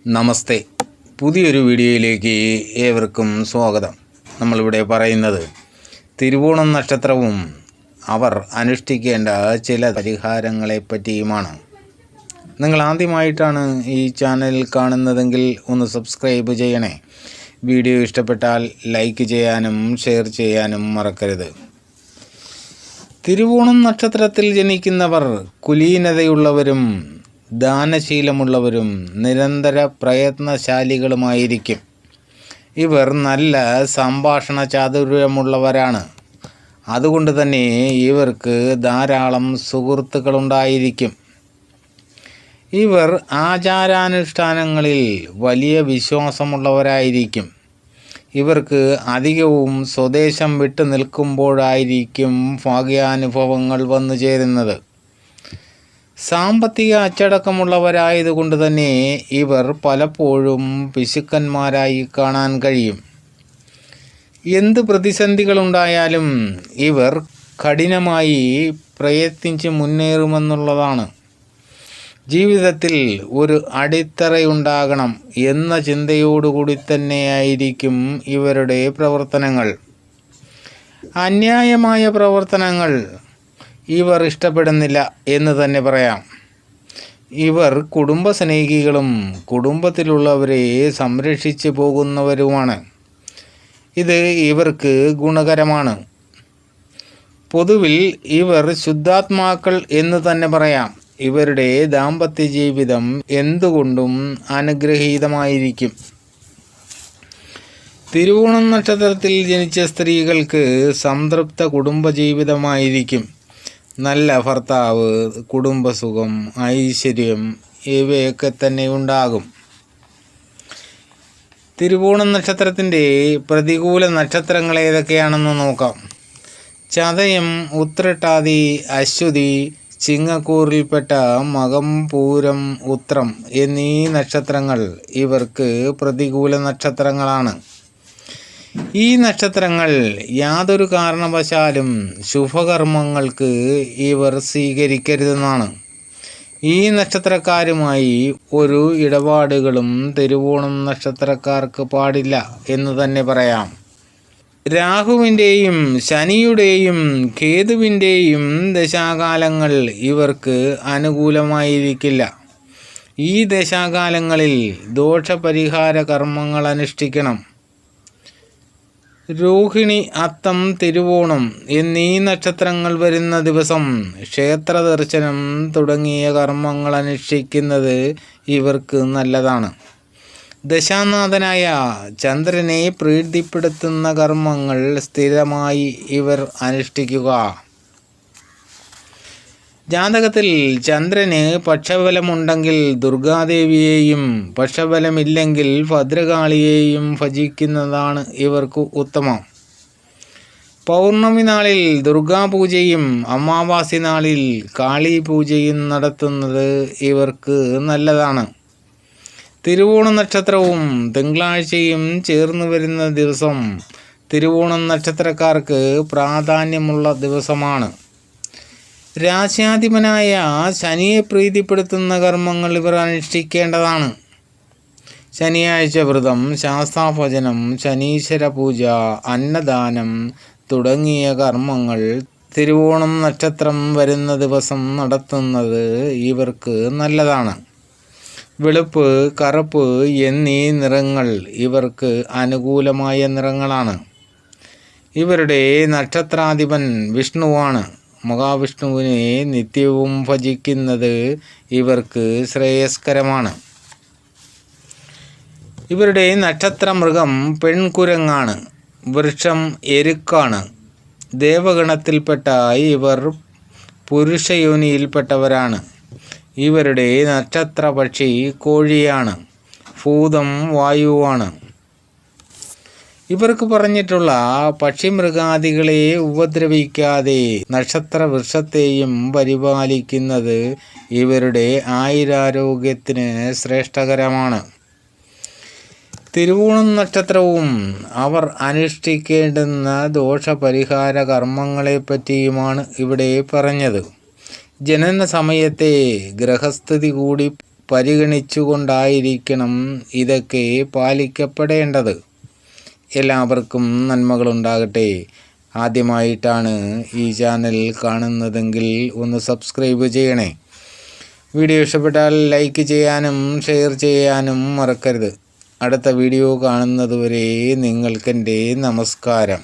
നമസ്തേ. പുതിയൊരു വീഡിയോയിലേക്ക് ഏവർക്കും സ്വാഗതം. നമ്മളിവിടെ പറയുന്നത് തിരുവോണം നക്ഷത്രവും അവർ അനുഷ്ഠിക്കേണ്ട ചില പരിഹാരങ്ങളെ പറ്റിയുമാണ്. നിങ്ങൾ ആദ്യമായിട്ടാണ് ഈ ചാനൽ കാണുന്നതെങ്കിൽ ഒന്ന് സബ്സ്ക്രൈബ് ചെയ്യണേ. വീഡിയോ ഇഷ്ടപ്പെട്ടാൽ ലൈക്ക് ചെയ്യാനും ഷെയർ ചെയ്യാനും മറക്കരുത്. തിരുവോണം നക്ഷത്രത്തിൽ ജനിക്കുന്നവർ കുലീനതയുള്ളവരും ദാനശീലമുള്ളവരും നിരന്തര പ്രയത്നശാലികളുമായിരിക്കും. ഇവർ നല്ല സംഭാഷണ ചാതുര്യമുള്ളവരാണ്. അതുകൊണ്ട് തന്നെ ഇവർക്ക് ധാരാളം സുഹൃത്തുക്കളുണ്ടായിരിക്കും. ഇവർ ആചാരാനുഷ്ഠാനങ്ങളിൽ വലിയ വിശ്വാസമുള്ളവരായിരിക്കും. ഇവർക്ക് അധികവും സ്വദേശം വിട്ടു നിൽക്കുമ്പോഴായിരിക്കും ഭാഗ്യാനുഭവങ്ങൾ വന്നു ചേരുന്നത്. സാമ്പത്തിക അച്ചടക്കമുള്ളവരായതുകൊണ്ട് തന്നെ ഇവർ പലപ്പോഴും പിശുക്കന്മാരായി കാണാൻ കഴിയും. എന്ത് പ്രതിസന്ധികളുണ്ടായാലും ഇവർ കഠിനമായി പ്രയത്നിച്ച് മുന്നേറുമെന്നുള്ളതാണ്. ജീവിതത്തിൽ ഒരു അടിത്തറയുണ്ടാകണം എന്ന ചിന്തയോടുകൂടി തന്നെയായിരിക്കും ഇവരുടെ പ്രവർത്തനങ്ങൾ. അന്യായമായ പ്രവർത്തനങ്ങൾ ഇവർ ഇഷ്ടപ്പെടുന്നില്ല എന്ന് തന്നെ പറയാം. ഇവർ കുടുംബസ്നേഹികളും കുടുംബത്തിലുള്ളവരെ സംരക്ഷിച്ചു പോകുന്നവരുമാണ്. ഇത് ഇവർക്ക് ഗുണകരമാണ്. പൊതുവിൽ ഇവർ ശുദ്ധാത്മാക്കൾ എന്ന് തന്നെ പറയാം. ഇവരുടെ ദാമ്പത്യ ജീവിതം എന്തുകൊണ്ടും അനുഗ്രഹീതമായിരിക്കും. തിരുവോണം നക്ഷത്രത്തിൽ ജനിച്ച സ്ത്രീകൾക്ക് സംതൃപ്ത കുടുംബജീവിതമായിരിക്കും. നല്ല ഭർത്താവ്, കുടുംബസുഖം, ഐശ്വര്യം ഇവയൊക്കെ തന്നെ ഉണ്ടാകും. തിരുവോണം നക്ഷത്രത്തിൻ്റെ പ്രതികൂല നക്ഷത്രങ്ങൾ ഏതൊക്കെയാണെന്ന് നോക്കാം. ചതയം, ഉത്രട്ടാതി, അശ്വതി, ചിങ്ങക്കൂറിൽപ്പെട്ട മകം, പൂരം, ഉത്രം എന്നീ നക്ഷത്രങ്ങൾ ഇവർക്ക് പ്രതികൂല നക്ഷത്രങ്ങളാണ്. ഈ നക്ഷത്രങ്ങൾ യാതൊരു കാരണവശാലും ശുഭകർമ്മങ്ങൾക്ക് ഇവർ സ്വീകരിക്കരുതെന്നാണ്. ഈ നക്ഷത്രക്കാരുമായി ഒരു ഇടപാടുകളും തിരുവോണം നക്ഷത്രക്കാർക്ക് പാടില്ല എന്ന് തന്നെ പറയാം. രാഹുവിൻ്റെയും ശനിയുടെയും കേതുവിൻ്റെയും ദശാകാലങ്ങൾ ഇവർക്ക് അനുകൂലമായിരിക്കില്ല. ഈ ദശാകാലങ്ങളിൽ ദോഷപരിഹാര കർമ്മങ്ങൾ അനുഷ്ഠിക്കണം. രോഹിണി, അത്തം, തിരുവോണം എന്നീ നക്ഷത്രങ്ങൾ വരുന്ന ദിവസം ക്ഷേത്ര ദർശനം തുടങ്ങിയ കർമ്മങ്ങൾ അനുഷ്ഠിക്കുന്നത് ഇവർക്ക് നല്ലതാണ്. ദശാനാഥനായ ചന്ദ്രനെ പ്രീതിപ്പെടുത്തുന്ന കർമ്മങ്ങൾ സ്ഥിരമായി ഇവർ അനുഷ്ഠിക്കുക. ജാതകത്തിൽ ചന്ദ്രന് പക്ഷബലമുണ്ടെങ്കിൽ ദുർഗാദേവിയെയും പക്ഷബലമില്ലെങ്കിൽ ഭദ്രകാളിയെയും ഭജിക്കുന്നതാണ് ഇവർക്ക് ഉത്തമം. പൗർണമി നാളിൽ ദുർഗാപൂജയും അമാവാസി നാളിൽ കാളി പൂജയും നടത്തുന്നത് ഇവർക്ക് നല്ലതാണ്. തിരുവോണ നക്ഷത്രവും തിങ്കളാഴ്ചയും ചേർന്ന് വരുന്ന ദിവസം തിരുവോണം നക്ഷത്രക്കാർക്ക് പ്രാധാന്യമുള്ള ദിവസമാണ്. രാശ്യാധിപനായ ശനിയെ പ്രീതിപ്പെടുത്തുന്ന കർമ്മങ്ങൾ ഇവർ അനുഷ്ഠിക്കേണ്ടതാണ്. ശനിയാഴ്ച വ്രതം, ശാസ്താഭജനം, ശനീശ്വര പൂജ, അന്നദാനം തുടങ്ങിയ കർമ്മങ്ങൾ തിരുവോണം നക്ഷത്രം വരുന്ന ദിവസം നടത്തുന്നത് ഇവർക്ക് നല്ലതാണ്. വെളുപ്പ്, കറുപ്പ് എന്നീ നിറങ്ങൾ ഇവർക്ക് അനുകൂലമായ നിറങ്ങളാണ്. ഇവരുടെ നക്ഷത്രാധിപൻ വിഷ്ണുവാണ്. മഹാവിഷ്ണുവിനെ നിത്യവും ഭജിക്കുന്നത് ഇവർക്ക് ശ്രേയസ്കരമാണ്. ഇവരുടെ നക്ഷത്ര മൃഗം പെൺകുരങ്ങാണ്. വൃക്ഷം എരുക്കാണ്. ദേവഗണത്തിൽപ്പെട്ട ഇവർ പുരുഷയോനിയിൽപ്പെട്ടവരാണ്. ഇവരുടെ നക്ഷത്ര പക്ഷി കോഴിയാണ്. ഭൂതം വായുവാണ്. ഇവർക്ക് പറഞ്ഞിട്ടുള്ള പക്ഷിമൃഗാദികളെ ഉപദ്രവിക്കാതെ നക്ഷത്ര വൃക്ഷത്തെയും പരിപാലിക്കുന്നത് ഇവരുടെ ആയുരാരോഗ്യത്തിന് ശ്രേഷ്ഠകരമാണ്. തിരുവോണം നക്ഷത്രവും അവർ അനുഷ്ഠിക്കേണ്ടുന്ന ദോഷപരിഹാര കർമ്മങ്ങളെപ്പറ്റിയുമാണ് ഇവിടെ പറഞ്ഞത്. ജനന സമയത്തെ ഗ്രഹസ്ഥിതി കൂടി പരിഗണിച്ചുകൊണ്ടായിരിക്കണം ഇതൊക്കെ പാലിക്കപ്പെടേണ്ടത്. എല്ലാവർക്കും നന്മകളുണ്ടാകട്ടെ. ആദ്യമായിട്ടാണ് ഈ ചാനൽ കാണുന്നതെങ്കിൽ ഒന്ന് സബ്സ്ക്രൈബ് ചെയ്യണേ. വീഡിയോ ഇഷ്ടപ്പെട്ടാൽ ലൈക്ക് ചെയ്യാനും ഷെയർ ചെയ്യാനും മറക്കരുത്. അടുത്ത വീഡിയോ കാണുന്നതുവരെ നിങ്ങൾക്കെൻ്റെ നമസ്കാരം.